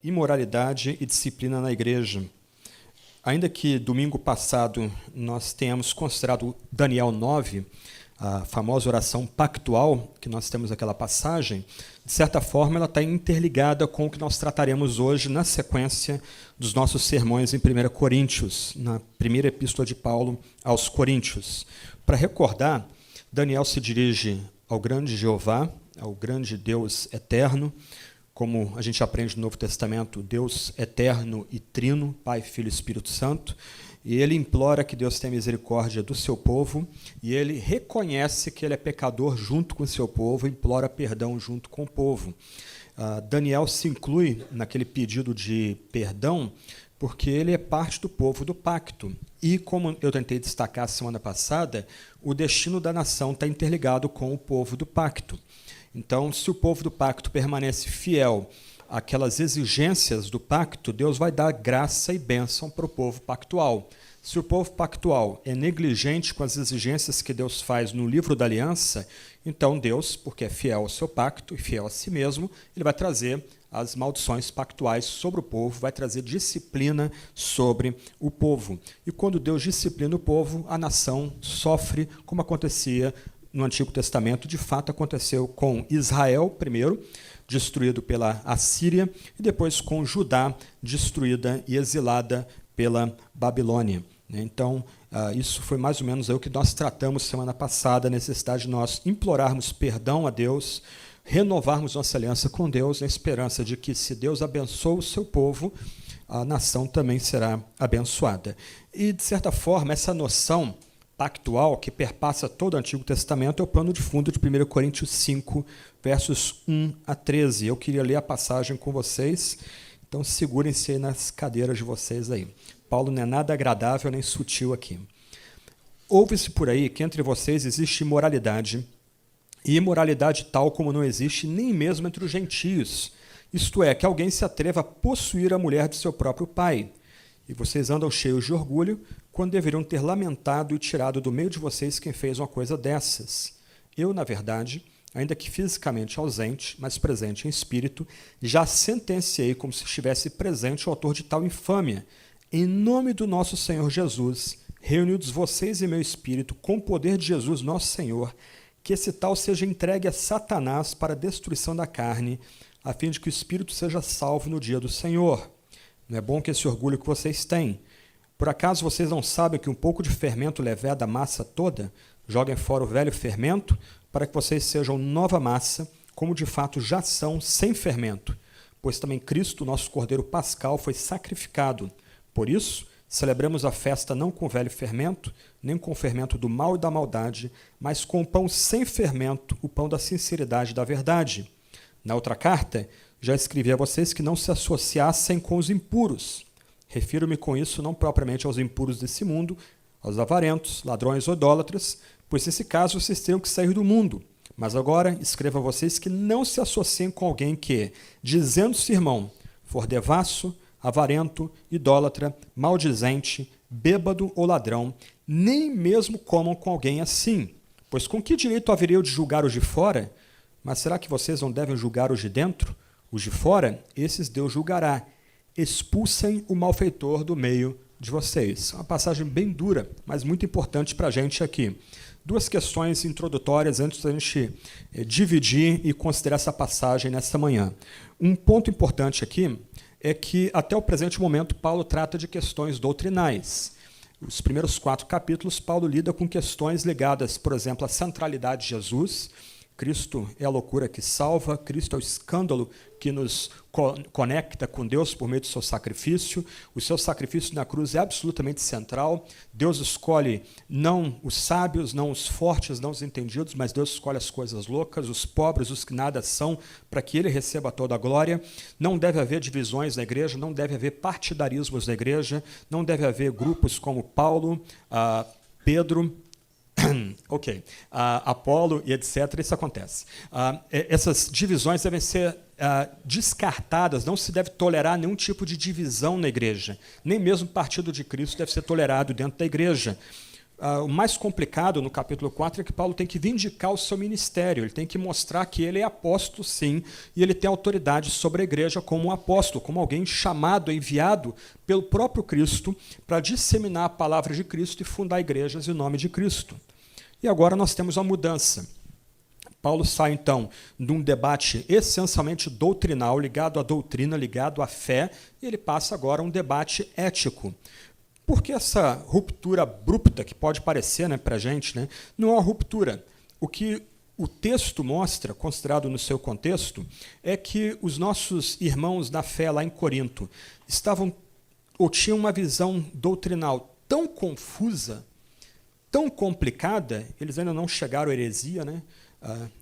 Imoralidade e disciplina na igreja. Ainda que domingo passado nós tenhamos considerado Daniel 9, a famosa oração pactual, que nós temos aquela passagem, de certa forma ela está interligada com o que nós trataremos hoje na sequência dos nossos sermões em 1 Coríntios, na primeira epístola de Paulo aos Coríntios. Para recordar, Daniel se dirige ao grande Jeová, ao grande Deus eterno, como a gente aprende no Novo Testamento, Deus eterno e trino, Pai, Filho e Espírito Santo, e ele implora que Deus tenha misericórdia do seu povo, e ele reconhece que ele é pecador junto com o seu povo, e implora perdão junto com o povo. Daniel se inclui naquele pedido de perdão, porque ele é parte do povo do pacto. E, como eu tentei destacar semana passada, o destino da nação está interligado com o povo do pacto. Então, se o povo do pacto permanece fiel àquelas exigências do pacto, Deus vai dar graça e bênção para o povo pactual. Se o povo pactual é negligente com as exigências que Deus faz no livro da aliança, então Deus, porque é fiel ao seu pacto e fiel a si mesmo, ele vai trazer as maldições pactuais sobre o povo, vai trazer disciplina sobre o povo. E quando Deus disciplina o povo, a nação sofre, como acontecia no Antigo Testamento. De fato aconteceu com Israel primeiro, destruído pela Assíria, e depois com Judá, destruída e exilada pela Babilônia. Então, isso foi mais ou menos o que nós tratamos semana passada, a necessidade de nós implorarmos perdão a Deus, renovarmos nossa aliança com Deus, na esperança de que, se Deus abençoa o seu povo, a nação também será abençoada. E, de certa forma, essa noção pactual, que perpassa todo o Antigo Testamento, é o pano de fundo de 1 Coríntios 5, versos 1 a 13. Eu queria ler a passagem com vocês, então segurem-se aí nas cadeiras de vocês aí. Paulo não é nada agradável nem sutil aqui. Ouve-se por aí que entre vocês existe imoralidade, e imoralidade tal como não existe nem mesmo entre os gentios, isto é, que alguém se atreva a possuir a mulher de seu próprio pai. E vocês andam cheios de orgulho, quando deveriam ter lamentado e tirado do meio de vocês quem fez uma coisa dessas. Eu, na verdade, ainda que fisicamente ausente, mas presente em espírito, já sentenciei como se estivesse presente o autor de tal infâmia. Em nome do nosso Senhor Jesus, reunidos vocês e meu espírito, com o poder de Jesus, nosso Senhor, que esse tal seja entregue a Satanás para a destruição da carne, a fim de que o espírito seja salvo no dia do Senhor. Não é bom que esse orgulho que vocês têm. Por acaso vocês não sabem que um pouco de fermento leveda a massa toda? Joguem fora o velho fermento, para que vocês sejam nova massa, como de fato já são, sem fermento. Pois também Cristo, nosso Cordeiro Pascal, foi sacrificado. Por isso, celebremos a festa não com o velho fermento, nem com o fermento do mal e da maldade, mas com o pão sem fermento, o pão da sinceridade e da verdade. Na outra carta, já escrevi a vocês que não se associassem com os impuros. Refiro-me com isso não propriamente aos impuros desse mundo, aos avarentos, ladrões ou idólatras, pois nesse caso vocês teriam que sair do mundo. Mas agora escrevo a vocês que não se associem com alguém que, dizendo-se irmão, for devasso, avarento, idólatra, maldizente, bêbado ou ladrão, nem mesmo comam com alguém assim. Pois com que direito haveria eu de julgar os de fora? Mas será que vocês não devem julgar os de dentro? Os de fora, esses Deus julgará. Expulsem o malfeitor do meio de vocês. Uma passagem bem dura, mas muito importante para a gente aqui. Duas questões introdutórias antes da gente dividir e considerar essa passagem nessa manhã. Um ponto importante aqui é que, até o presente momento, Paulo trata de questões doutrinais. Os primeiros 4 capítulos, Paulo lida com questões ligadas, por exemplo, à centralidade de Jesus. Cristo é a loucura que salva, Cristo é o escândalo que nos conecta com Deus por meio do seu sacrifício. O seu sacrifício na cruz é absolutamente central. Deus escolhe não os sábios, não os fortes, não os entendidos, mas Deus escolhe as coisas loucas, os pobres, os que nada são, para que ele receba toda a glória. Não deve haver divisões na igreja, não deve haver partidarismos na igreja, não deve haver grupos como Paulo, Pedro, Apolo e etc. Isso acontece. Essas divisões devem ser descartadas, não se deve tolerar nenhum tipo de divisão na igreja. Nem mesmo o partido de Cristo deve ser tolerado dentro da igreja. o mais complicado no capítulo 4 é que Paulo tem que vindicar o seu ministério, ele tem que mostrar que ele é apóstolo, sim, e ele tem autoridade sobre a igreja como um apóstolo, como alguém chamado, enviado pelo próprio Cristo para disseminar a palavra de Cristo e fundar igrejas em nome de Cristo. E agora nós temos uma mudança. Paulo sai, então, de um debate essencialmente doutrinal, ligado à doutrina, ligado à fé, e ele passa agora a um debate ético. Por que essa ruptura abrupta, que pode parecer, para a gente, não é uma ruptura? O que o texto mostra, considerado no seu contexto, é que os nossos irmãos na fé lá em Corinto estavam ou tinham uma visão doutrinal tão confusa, tão complicada, eles ainda não chegaram à heresia,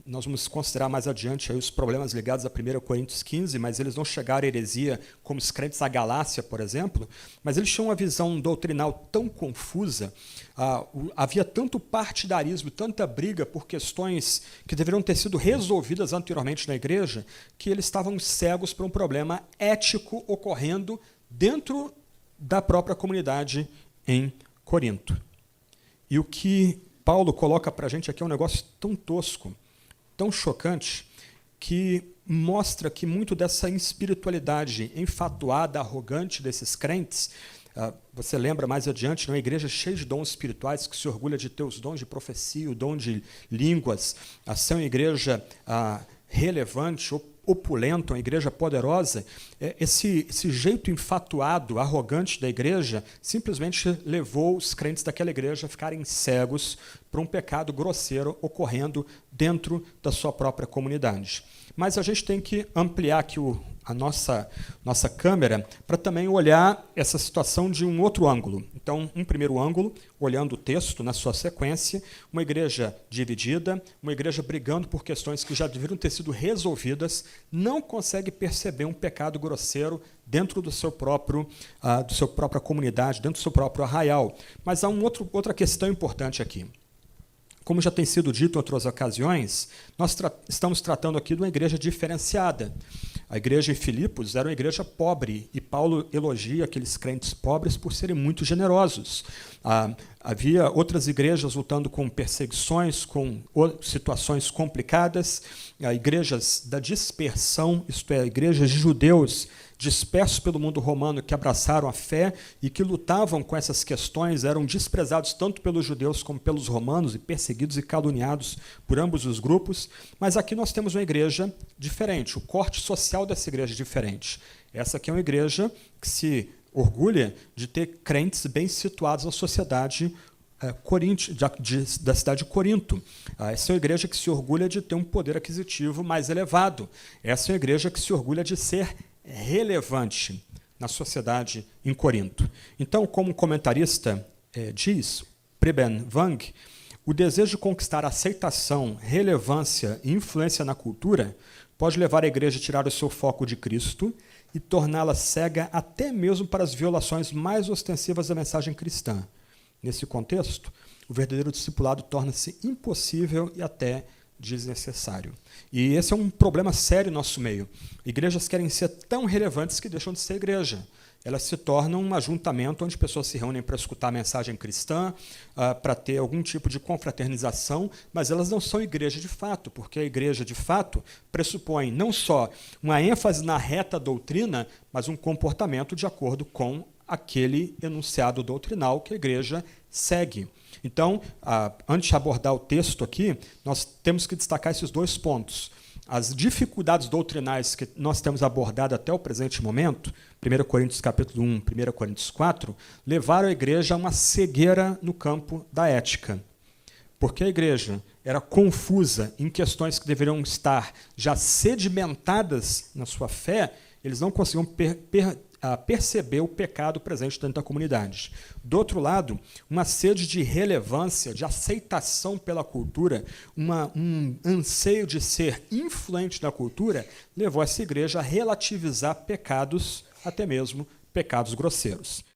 nós vamos considerar mais adiante aí os problemas ligados a 1 Coríntios 15, mas eles não chegaram à heresia como os crentes da Galácia, por exemplo, mas eles tinham uma visão doutrinal tão confusa, havia tanto partidarismo, tanta briga por questões que deveriam ter sido resolvidas anteriormente na igreja, que eles estavam cegos para um problema ético ocorrendo dentro da própria comunidade em Corinto. E o que Paulo coloca para a gente aqui é um negócio tão tosco, tão chocante, que mostra que muito dessa espiritualidade enfatuada, arrogante desses crentes, você lembra mais adiante, uma igreja cheia de dons espirituais, que se orgulha de ter os dons de profecia, o dom de línguas, a ser uma igreja relevante, opulenta, uma igreja poderosa, esse jeito enfatuado, arrogante da igreja, simplesmente levou os crentes daquela igreja a ficarem cegos para um pecado grosseiro ocorrendo dentro da sua própria comunidade. Mas a gente tem que ampliar aqui a nossa câmera para também olhar essa situação de um outro ângulo. Então, um primeiro ângulo, olhando o texto na sua sequência, uma igreja dividida, uma igreja brigando por questões que já deveriam ter sido resolvidas, não consegue perceber um pecado grosseiro dentro do seu própria comunidade, dentro do seu próprio arraial. Mas há outra questão importante aqui. Como já tem sido dito em outras ocasiões, nós estamos tratando aqui de uma igreja diferenciada. A igreja em Filipos era uma igreja pobre, e Paulo elogia aqueles crentes pobres por serem muito generosos. Havia outras igrejas lutando com perseguições, com situações complicadas, igrejas da dispersão, isto é, igrejas de judeus dispersos pelo mundo romano que abraçaram a fé e que lutavam com essas questões, eram desprezados tanto pelos judeus como pelos romanos e perseguidos e caluniados por ambos os grupos. Mas aqui nós temos uma igreja diferente, o corte social dessa igreja é diferente. Essa aqui é uma igreja que orgulha de ter crentes bem situados na sociedade da cidade de Corinto. Essa é uma igreja que se orgulha de ter um poder aquisitivo mais elevado. Essa é uma igreja que se orgulha de ser relevante na sociedade em Corinto. Então, como o comentarista diz, Preben Wang, o desejo de conquistar aceitação, relevância e influência na cultura pode levar a igreja a tirar o seu foco de Cristo e torná-la cega até mesmo para as violações mais ostensivas da mensagem cristã. Nesse contexto, o verdadeiro discipulado torna-se impossível e até desnecessário. E esse é um problema sério no nosso meio. Igrejas querem ser tão relevantes que deixam de ser igreja. Elas se tornam um ajuntamento onde pessoas se reúnem para escutar a mensagem cristã, para ter algum tipo de confraternização, mas elas não são igreja de fato, porque a igreja de fato pressupõe não só uma ênfase na reta doutrina, mas um comportamento de acordo com aquele enunciado doutrinal que a igreja segue. Então, antes de abordar o texto aqui, nós temos que destacar esses dois pontos. As dificuldades doutrinais que nós temos abordado até o presente momento, 1 Coríntios capítulo 1, 1 Coríntios 4, levaram a igreja a uma cegueira no campo da ética. Porque a igreja era confusa em questões que deveriam estar já sedimentadas na sua fé, eles não conseguiam perceber o pecado presente dentro da comunidade. Do outro lado, uma sede de relevância, de aceitação pela cultura, um anseio de ser influente na cultura, levou essa igreja a relativizar pecados, até mesmo pecados grosseiros.